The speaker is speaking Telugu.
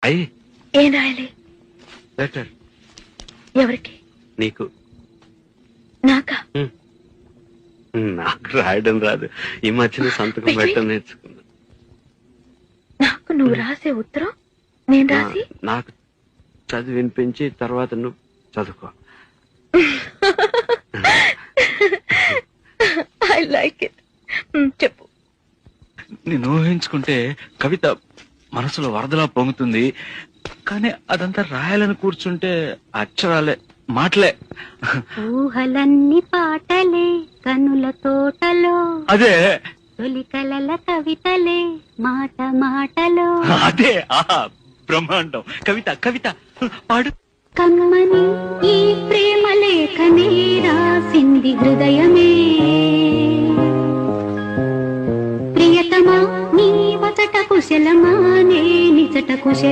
అయ్యి ఏం రాయాలి? లెటర్. ఎవరికి? నీకు. నాకా? నాకు రాయడం రాదు. ఈ మధ్యన సంతకం పెట్టడం నేర్చుకున్నా. నాకు నువ్వు రాసే ఉత్తరం నేను రాసి నాకు చదివి వినిపించి తర్వాత నువ్వు చదువుకో. I like it. చెప్పు. నేను ఊహించుకుంటే కవిత మనసులో వరదలా పొంగుతుంది, కానీ అదంతా రాయాలని కూర్చుంటే అక్షరాలే, మాటలే. ఊహలన్నీ పాటలే కనుల తోటలో, అదే తొలి కలల కవితలే మాట మాటలో. అదే బ్రహ్మాండం. కవిత కవిత పాడు. కమ్మని ఈ ప్రేమ లేఖనే రాసింది హృదయమే, ప్రియతమా నీ వచట కుశలమా నే నిజట కుశల